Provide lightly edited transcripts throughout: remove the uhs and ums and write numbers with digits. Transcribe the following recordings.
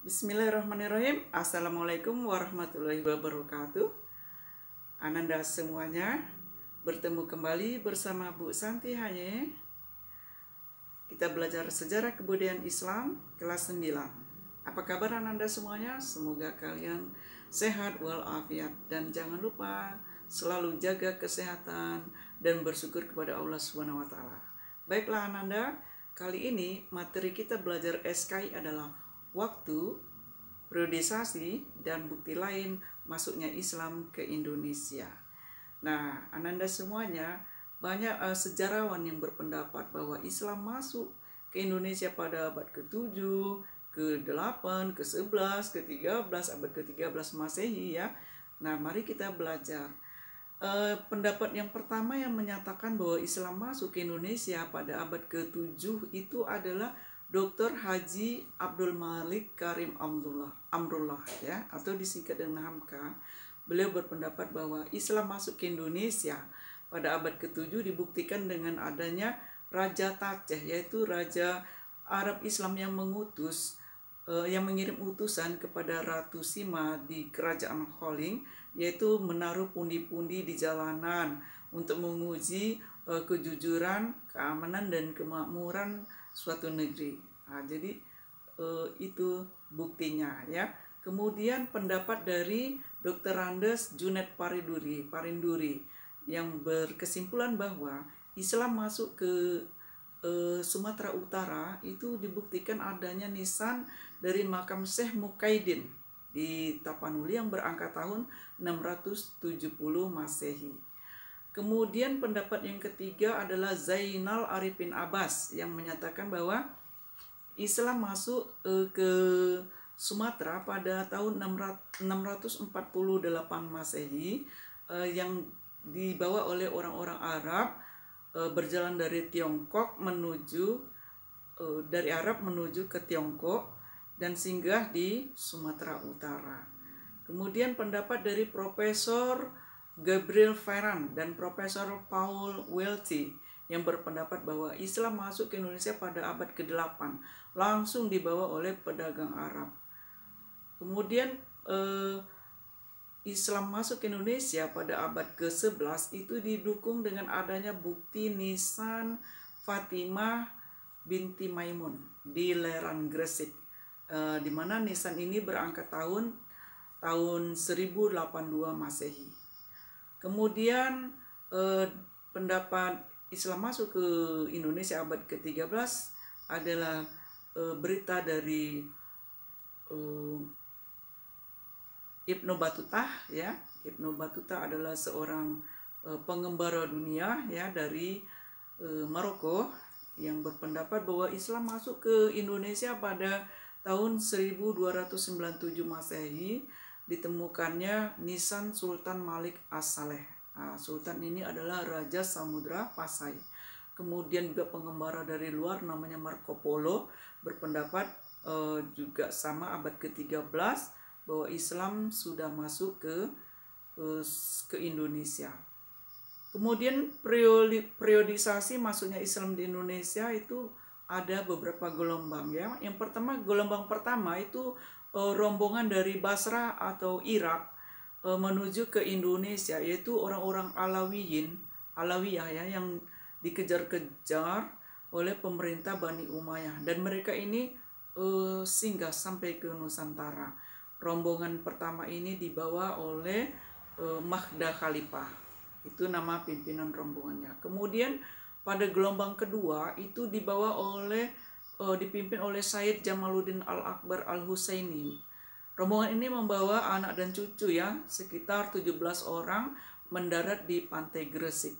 Bismillahirrahmanirrahim. Assalamualaikum warahmatullahi wabarakatuh. Ananda semuanya, bertemu kembali bersama Bu Santi Haye. Kita belajar sejarah kebudayaan Islam kelas 9. Apa kabar Ananda semuanya? Semoga kalian sehat walafiat dan jangan lupa selalu jaga kesehatan dan bersyukur kepada Allah Subhanahu wa taala. Baiklah Ananda, kali ini materi kita belajar SKI adalah waktu, periodisasi, dan bukti lain masuknya Islam ke Indonesia. Nah, Ananda semuanya, banyak sejarawan yang berpendapat bahwa Islam masuk ke Indonesia pada abad ke-7, ke-8, ke-11, ke-13, abad ke-13 Masehi ya. Nah, mari kita belajar. Pendapat yang pertama yang menyatakan bahwa Islam masuk ke Indonesia pada abad ke-7 itu adalah Dr. Haji Abdul Malik Karim Amrullah ya, atau disingkat dengan Hamka. Beliau berpendapat bahwa Islam masuk ke Indonesia pada abad ke-7 dibuktikan dengan adanya Raja Taceh, yaitu Raja Arab Islam yang mengirim utusan kepada Ratu Sima di Kerajaan Holing, yaitu menaruh pundi-pundi di jalanan untuk menguji kejujuran, keamanan, dan kemakmuran suatu negeri. Nah, jadi itu buktinya ya. Kemudian pendapat dari Dr. Andes Junet Parinduri yang berkesimpulan bahwa Islam masuk ke Sumatera Utara itu dibuktikan adanya nisan dari makam Syekh Mukaidin di Tapanuli yang berangka tahun 670 Masehi. Kemudian pendapat yang ketiga adalah Zainal Arifin Abbas yang menyatakan bahwa Islam masuk ke Sumatera pada tahun 648 Masehi yang dibawa oleh orang-orang Arab berjalan dari Tiongkok dari Arab menuju ke Tiongkok dan singgah di Sumatera Utara. Kemudian pendapat dari Profesor Gabriel Ferran dan Profesor Paul Welty yang berpendapat bahwa Islam masuk ke Indonesia pada abad ke-8 langsung dibawa oleh pedagang Arab. Kemudian Islam masuk ke Indonesia pada abad ke-11 itu didukung dengan adanya bukti nisan Fatimah binti Maimun di Leran Gresik, di mana nisan ini berangkat tahun 1082 Masehi. Kemudian pendapat Islam masuk ke Indonesia abad ke-13 adalah berita dari Ibnu Battuta ya. Ibnu Battuta adalah seorang pengembara dunia ya dari Maroko yang berpendapat bahwa Islam masuk ke Indonesia pada tahun 1297 Masehi. Ditemukannya nisan Sultan Malik As-Saleh. Sultan ini adalah Raja Samudra Pasai. Kemudian juga pengembara dari luar namanya Marco Polo berpendapat juga sama abad ke-13 bahwa Islam sudah masuk ke Indonesia. Kemudian periodisasi masuknya Islam di Indonesia itu ada beberapa gelombang ya. Yang pertama, gelombang pertama itu rombongan dari Basra atau Irak menuju ke Indonesia, yaitu orang-orang Alawiyah ya, yang dikejar-kejar oleh pemerintah Bani Umayyah, dan mereka ini singgah sampai ke Nusantara. Rombongan pertama ini dibawa oleh Mahda Khalifah, itu nama pimpinan rombongannya. Kemudian pada gelombang kedua itu dipimpin oleh Sayyid Jamaluddin Al-Akbar Al-Husaini. Rombongan ini membawa anak dan cucu ya, sekitar 17 orang mendarat di pantai Gresik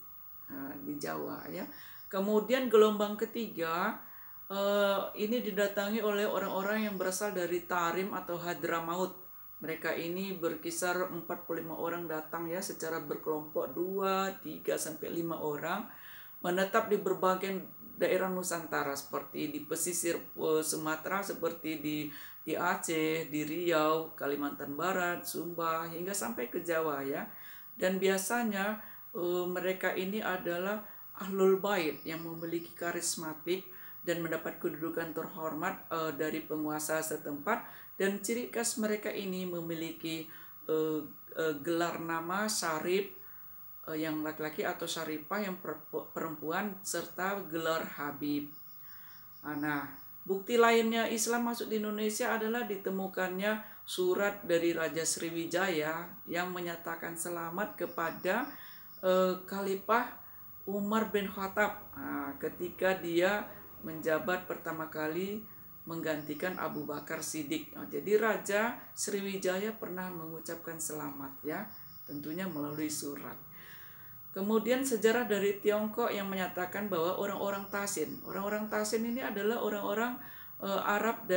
di Jawa ya. Kemudian gelombang ketiga ini didatangi oleh orang-orang yang berasal dari Tarim atau Hadramaut. Mereka ini berkisar 45 orang datang ya secara berkelompok 2, 3 sampai 5 orang menetap di berbagai daerah Nusantara seperti di pesisir Sumatera, seperti di Aceh, di Riau, Kalimantan Barat, Sumba hingga sampai ke Jawa ya. Dan biasanya mereka ini adalah Ahlul Bait yang memiliki karismatik dan mendapat kedudukan terhormat dari penguasa setempat, dan ciri khas mereka ini memiliki gelar nama Syarif yang laki-laki atau Syarifah yang perempuan, serta gelar Habib. Nah, bukti lainnya Islam masuk di Indonesia adalah ditemukannya surat dari Raja Sriwijaya yang menyatakan selamat kepada Khalifah Umar bin Khattab ketika dia menjabat pertama kali menggantikan Abu Bakar Siddiq. Jadi Raja Sriwijaya pernah mengucapkan selamat, ya, tentunya melalui surat. Kemudian sejarah dari Tiongkok yang menyatakan bahwa orang-orang Tasin ini adalah orang-orang Arab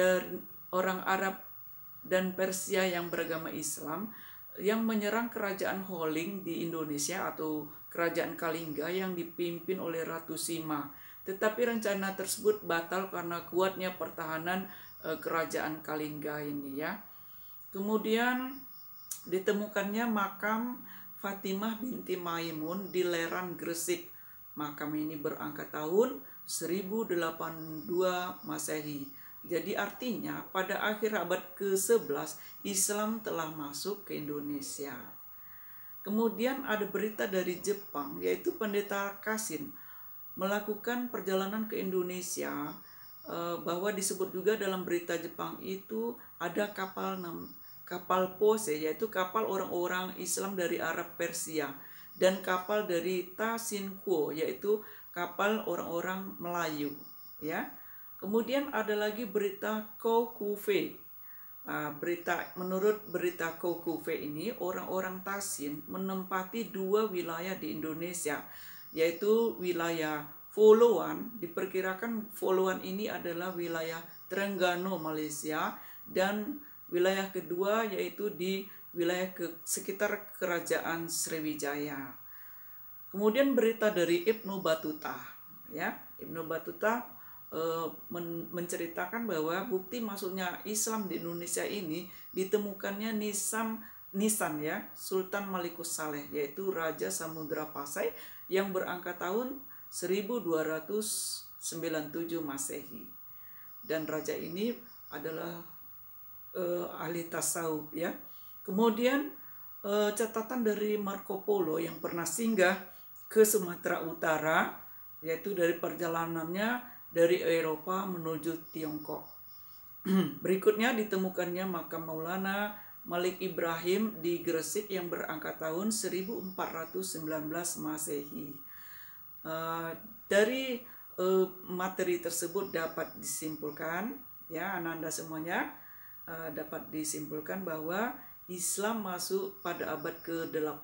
dan Persia yang beragama Islam yang menyerang kerajaan Holing di Indonesia atau kerajaan Kalingga yang dipimpin oleh Ratu Sima. Tetapi rencana tersebut batal karena kuatnya pertahanan kerajaan Kalingga ini, ya. Kemudian ditemukannya makam Fatimah binti Maimun di Leran, Gresik. Makam ini berangka tahun 1082 Masehi. Jadi artinya pada akhir abad ke-11 Islam telah masuk ke Indonesia. Kemudian ada berita dari Jepang, yaitu Pendeta Kasin melakukan perjalanan ke Indonesia, bahwa disebut juga dalam berita Jepang itu ada kapal Pose, yaitu kapal orang-orang Islam dari Arab Persia, dan kapal dari Tasinquo, yaitu kapal orang-orang Melayu, ya. Kemudian ada lagi berita Kokufe. Menurut berita Kokufe ini, orang-orang Tasin menempati 2 wilayah di Indonesia, yaitu wilayah Followan. Diperkirakan Followan ini adalah wilayah Terengganu, Malaysia, dan wilayah kedua yaitu di wilayah sekitar kerajaan Sriwijaya. Kemudian berita dari Ibnu Battuta, ya. Ibnu Battuta menceritakan bahwa bukti masuknya Islam di Indonesia ini ditemukannya Nisan, ya, Sultan Malikus Saleh, yaitu Raja Samudra Pasai yang berangka tahun 1297 Masehi. Dan raja ini adalah ahli tasawuf, ya. Kemudian catatan dari Marco Polo yang pernah singgah ke Sumatera Utara, yaitu dari perjalanannya dari Eropa menuju Tiongkok. Berikutnya ditemukannya makam Maulana Malik Ibrahim di Gresik yang berangka tahun 1419 Masehi. Dari materi tersebut dapat disimpulkan, ya, Ananda semuanya, dapat disimpulkan bahwa Islam masuk pada abad ke-8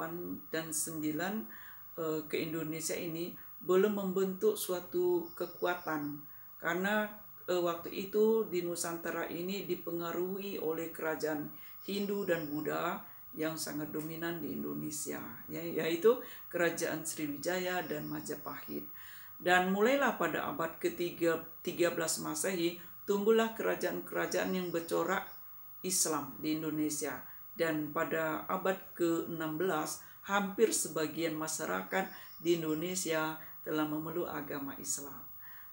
dan 9 ke Indonesia ini belum membentuk suatu kekuatan, karena waktu itu di Nusantara ini dipengaruhi oleh kerajaan Hindu dan Buddha yang sangat dominan di Indonesia, ya, yaitu kerajaan Sriwijaya dan Majapahit. Dan mulailah pada abad ke-13 Masehi tumbuhlah kerajaan-kerajaan yang bercorak Islam di Indonesia, dan pada abad ke-16 hampir sebagian masyarakat di Indonesia telah memeluk agama Islam.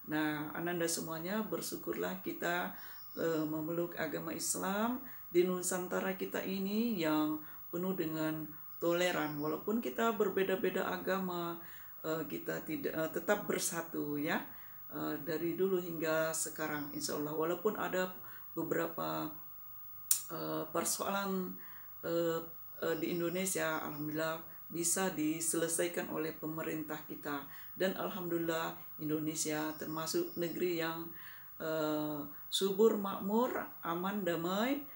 Nah, Ananda semuanya, bersyukurlah kita memeluk agama Islam di Nusantara kita ini yang penuh dengan toleran. Walaupun kita berbeda-beda agama, kita tetap bersatu, ya, dari dulu hingga sekarang, insya Allah. Walaupun ada beberapa persoalan di Indonesia, alhamdulillah bisa diselesaikan oleh pemerintah kita, dan alhamdulillah Indonesia termasuk negeri yang subur, makmur, aman, damai,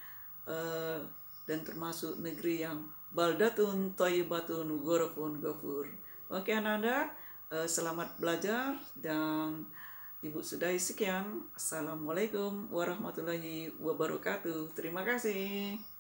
dan termasuk negeri yang baldatun thayyibatun ghurafun ghafur. Oke Ananda, selamat belajar, dan Ibu sudahi sekian. Assalamualaikum warahmatullahi wabarakatuh. Terima kasih.